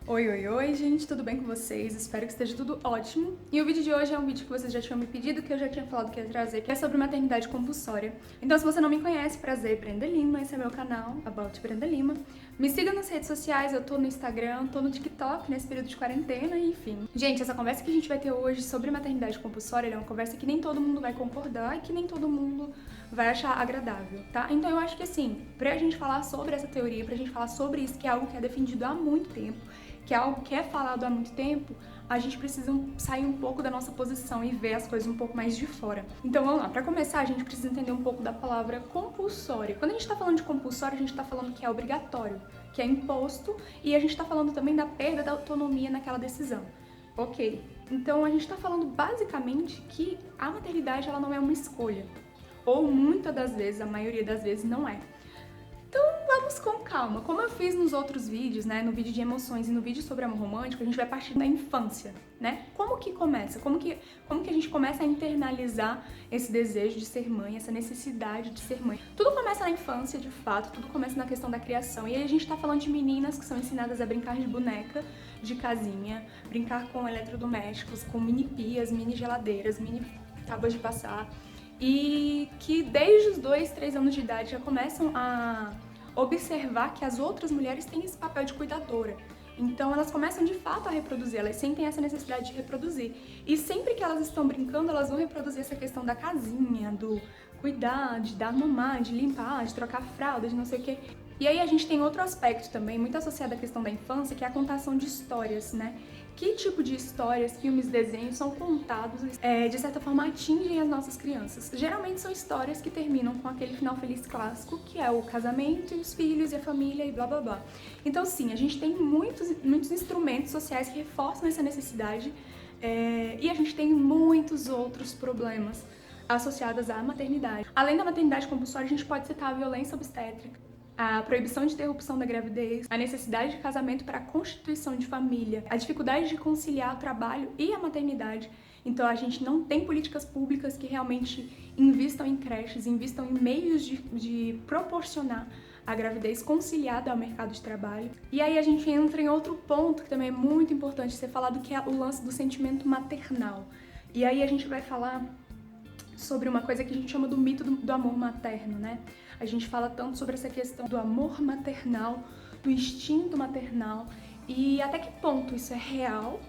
Oi, oi, oi, gente, tudo bem com vocês? Espero que esteja tudo ótimo. E o vídeo de hoje é um vídeo que vocês já tinham me pedido, que eu já tinha falado que ia trazer, que é sobre maternidade compulsória. Então, se você não me conhece, prazer, Brenda Lima, esse é meu canal, About Brenda Lima. Me siga nas redes sociais, eu tô no Instagram, tô no TikTok nesse período de quarentena, enfim. Gente, essa conversa que a gente vai ter hoje sobre maternidade compulsória é uma conversa que nem todo mundo vai concordar e que nem todo mundo vai achar agradável, tá? Então eu acho que assim, pra gente falar sobre essa teoria, pra gente falar sobre isso, que é algo que é defendido há muito tempo, que é algo que é falado há muito tempo, a gente precisa sair um pouco da nossa posição e ver as coisas um pouco mais de fora. Então vamos lá, para começar a gente precisa entender um pouco da palavra compulsória. Quando a gente está falando de compulsório, a gente está falando que é obrigatório, que é imposto, e a gente está falando também da perda da autonomia naquela decisão. Ok, então a gente está falando basicamente que a maternidade ela não é uma escolha, ou muitas das vezes, a maioria das vezes não é. Então vamos com calma. Como eu fiz nos outros vídeos, né, no vídeo de emoções e no vídeo sobre amor romântico, a gente vai partir da infância, né? Como que começa? Como que a gente começa a internalizar esse desejo de ser mãe, essa necessidade de ser mãe? Tudo começa na infância, de fato, tudo começa na questão da criação. E aí a gente tá falando de meninas que são ensinadas a brincar de boneca, de casinha, brincar com eletrodomésticos, com mini pias, mini geladeiras, mini tábuas de passar. E que desde os 2, 3 anos de idade já começam a observar que as outras mulheres têm esse papel de cuidadora. Então elas começam de fato a reproduzir, elas sentem essa necessidade de reproduzir. E sempre que elas estão brincando, elas vão reproduzir essa questão da casinha, do cuidar, de dar mamar, de limpar, de trocar fralda, de não sei o quê. E aí a gente tem outro aspecto também, muito associado à questão da infância, que é a contação de histórias, né? Que tipo de histórias, filmes, desenhos são contados, de certa forma atingem as nossas crianças? Geralmente são histórias que terminam com aquele final feliz clássico, que é o casamento e os filhos e a família e blá blá blá. Então sim, a gente tem muitos instrumentos sociais que reforçam essa necessidade e a gente tem muitos outros problemas associados à maternidade. Além da maternidade compulsória, a gente pode citar a violência obstétrica, a proibição de interrupção da gravidez, a necessidade de casamento para a constituição de família, a dificuldade de conciliar o trabalho e a maternidade. Então a gente não tem políticas públicas que realmente invistam em creches, invistam em meios de proporcionar a gravidez conciliada ao mercado de trabalho. E aí a gente entra em outro ponto que também é muito importante ser falado, que é o lance do sentimento maternal. E aí a gente vai falar sobre uma coisa que a gente chama do mito do amor materno, né? A gente fala tanto sobre essa questão do amor maternal, do instinto maternal e até que ponto isso é real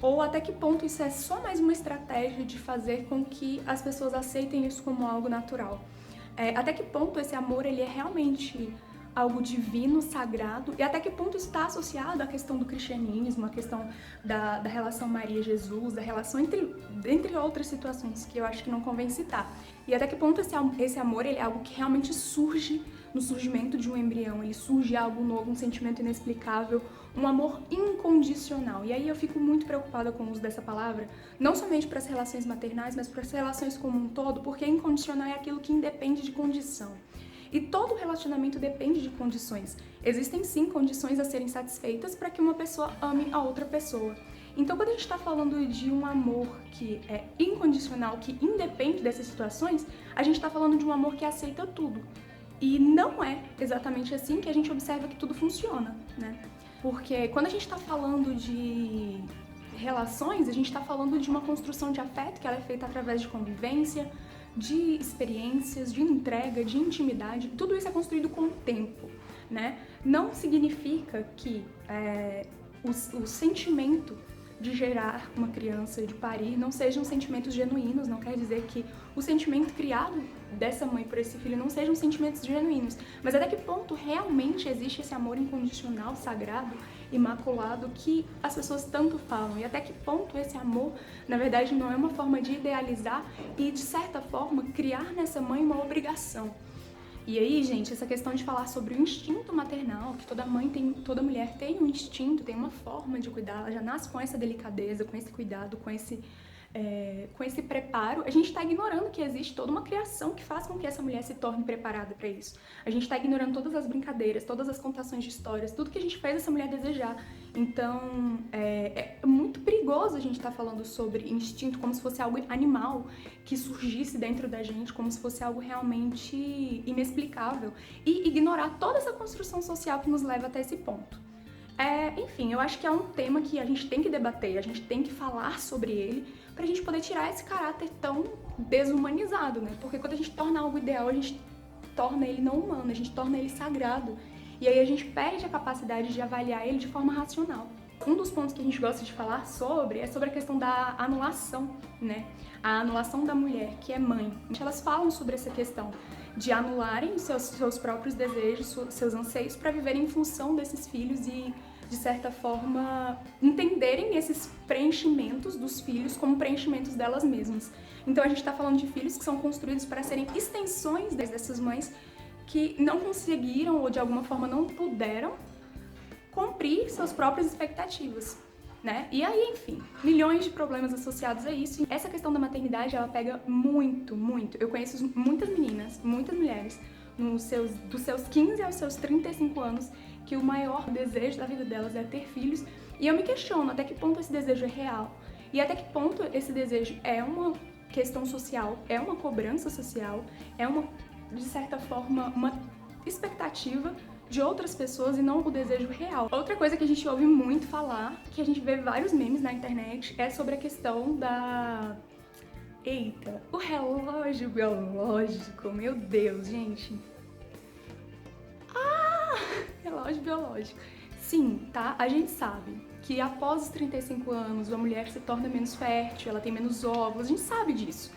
ou até que ponto isso é só mais uma estratégia de fazer com que as pessoas aceitem isso como algo natural. Até que ponto esse amor ele é realmente algo divino, sagrado, e até que ponto isso está associado à questão do cristianismo, à questão da relação Maria-Jesus, da relação entre outras situações que eu acho que não convém citar. E até que ponto esse amor ele é algo que realmente surge no surgimento de um embrião, ele surge algo novo, um sentimento inexplicável, um amor incondicional. E aí eu fico muito preocupada com o uso dessa palavra, não somente para as relações maternais, mas para as relações como um todo, porque incondicional é aquilo que independe de condição. E todo relacionamento depende de condições. Existem sim condições a serem satisfeitas para que uma pessoa ame a outra pessoa. Então, quando a gente está falando de um amor que é incondicional, que independe dessas situações, a gente está falando de um amor que aceita tudo. E não é exatamente assim que a gente observa que tudo funciona, né? Porque quando a gente está falando de relações, a gente está falando de uma construção de afeto que ela é feita através de convivência, de experiências, de entrega, de intimidade, tudo isso é construído com o tempo, né? Não significa que o sentimento de gerar uma criança, de parir, não sejam sentimentos genuínos, não quer dizer que o sentimento criado dessa mãe por esse filho não sejam sentimentos genuínos, mas até que ponto realmente existe esse amor incondicional, sagrado, imaculado, que as pessoas tanto falam, e até que ponto esse amor, na verdade, não é uma forma de idealizar e, de certa forma, criar nessa mãe uma obrigação. E aí, gente, essa questão de falar sobre o instinto maternal, que toda mãe tem, toda mulher tem um instinto, tem uma forma de cuidar, ela já nasce com essa delicadeza, com esse cuidado, com esse preparo, a gente está ignorando que existe toda uma criação que faz com que essa mulher se torne preparada para isso. A gente está ignorando todas as brincadeiras, todas as contações de histórias, tudo que a gente fez essa mulher desejar. Então, é muito perigoso a gente estar falando sobre instinto como se fosse algo animal que surgisse dentro da gente, como se fosse algo realmente inexplicável, e ignorar toda essa construção social que nos leva até esse ponto. Enfim, eu acho que é um tema que a gente tem que debater, a gente tem que falar sobre ele pra gente poder tirar esse caráter tão desumanizado, né? Porque quando a gente torna algo ideal, a gente torna ele não humano, a gente torna ele sagrado. E aí a gente perde a capacidade de avaliar ele de forma racional. Um dos pontos que a gente gosta de falar sobre é sobre a questão da anulação, né? A anulação da mulher, que é mãe. Elas falam sobre essa questão de anularem seus próprios desejos, seus anseios, para viverem em função desses filhos e, de certa forma, entenderem esses preenchimentos dos filhos como preenchimentos delas mesmas. Então a gente está falando de filhos que são construídos para serem extensões dessas mães que não conseguiram ou de alguma forma não puderam cumprir suas próprias expectativas, né? E aí, enfim, milhões de problemas associados a isso. Essa questão da maternidade, ela pega muito, muito. Eu conheço muitas meninas, muitas mulheres, dos seus 15 aos seus 35 anos, que o maior desejo da vida delas é ter filhos. E eu me questiono até que ponto esse desejo é real. E até que ponto esse desejo é uma questão social, é uma cobrança social, é uma, de certa forma, uma expectativa de outras pessoas e não o desejo real. Outra coisa que a gente ouve muito falar, que a gente vê vários memes na internet, é sobre a questão da... Eita, o relógio biológico, meu Deus, gente. Relógio biológico. Sim, tá? A gente sabe que após os 35 anos a mulher se torna menos fértil, ela tem menos óvulos, a gente sabe disso.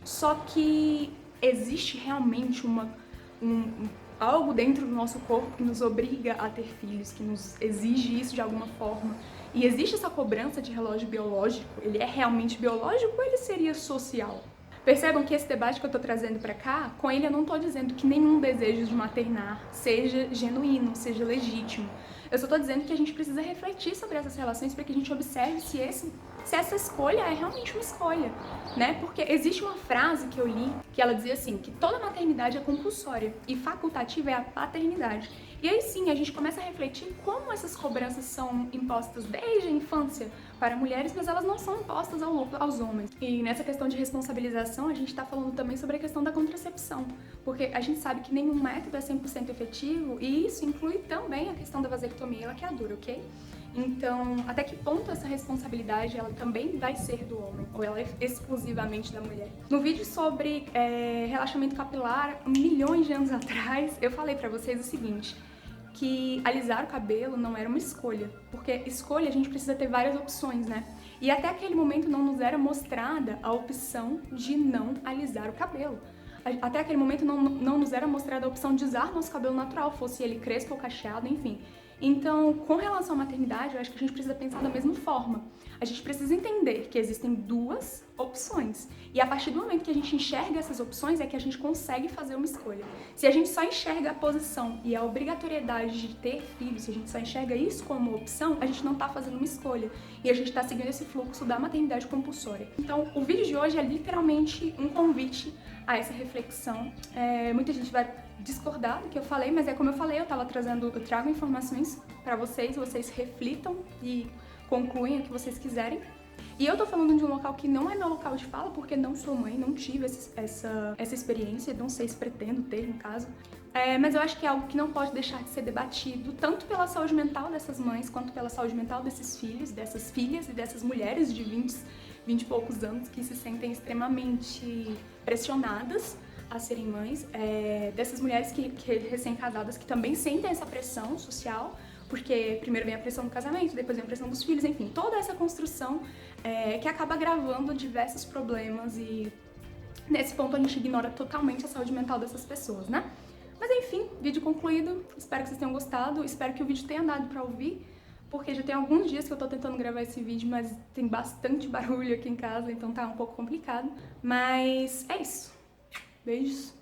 Só que existe realmente algo dentro do nosso corpo que nos obriga a ter filhos, que nos exige isso de alguma forma. E existe essa cobrança de relógio biológico, ele é realmente biológico ou ele seria social? Percebam que esse debate que eu tô trazendo pra cá, com ele eu não tô dizendo que nenhum desejo de maternar seja genuíno, seja legítimo. Eu só tô dizendo que a gente precisa refletir sobre essas relações para que a gente observe se essa escolha é realmente uma escolha, né? Porque existe uma frase que eu li que ela dizia assim, que toda maternidade é compulsória e facultativa é a paternidade. E aí sim, a gente começa a refletir como essas cobranças são impostas desde a infância para mulheres, mas elas não são impostas aos homens. E nessa questão de responsabilização, a gente está falando também sobre a questão da contracepção, porque a gente sabe que nenhum método é 100% efetivo e isso inclui também a questão da vasectomia e laqueadura, ok? Então, até que ponto essa responsabilidade ela também vai ser do homem, ou ela é exclusivamente da mulher? No vídeo sobre relaxamento capilar, milhões de anos atrás, eu falei pra vocês o seguinte, que alisar o cabelo não era uma escolha, porque escolha a gente precisa ter várias opções, né? E até aquele momento não nos era mostrada a opção de não alisar o cabelo. Até aquele momento não nos era mostrada a opção de usar nosso cabelo natural, fosse ele crespo ou cacheado, enfim. Então, com relação à maternidade, eu acho que a gente precisa pensar da mesma forma. A gente precisa entender que existem duas opções. E a partir do momento que a gente enxerga essas opções, é que a gente consegue fazer uma escolha. Se a gente só enxerga a posição e a obrigatoriedade de ter filhos, se a gente só enxerga isso como opção, a gente não tá fazendo uma escolha. E a gente tá seguindo esse fluxo da maternidade compulsória. Então, o vídeo de hoje é literalmente um convite a essa reflexão. Muita gente vai discordar do que eu falei, mas é como eu falei, eu trago informações pra vocês reflitam e concluem o que vocês quiserem. E eu tô falando de um local que não é meu local de fala, porque não sou mãe, não tive essa experiência, não sei se pretendo ter, no caso. Mas eu acho que é algo que não pode deixar de ser debatido, tanto pela saúde mental dessas mães, quanto pela saúde mental desses filhos, dessas filhas e dessas mulheres de 20 e poucos anos que se sentem extremamente pressionadas a serem mães, dessas mulheres que recém-casadas que também sentem essa pressão social, porque primeiro vem a pressão do casamento, depois vem a pressão dos filhos, enfim, toda essa construção que acaba agravando diversos problemas e nesse ponto a gente ignora totalmente a saúde mental dessas pessoas, né? Mas enfim, vídeo concluído, espero que vocês tenham gostado, espero que o vídeo tenha dado pra ouvir, porque já tem alguns dias que eu tô tentando gravar esse vídeo, mas tem bastante barulho aqui em casa, então tá um pouco complicado, mas é isso. Beijos!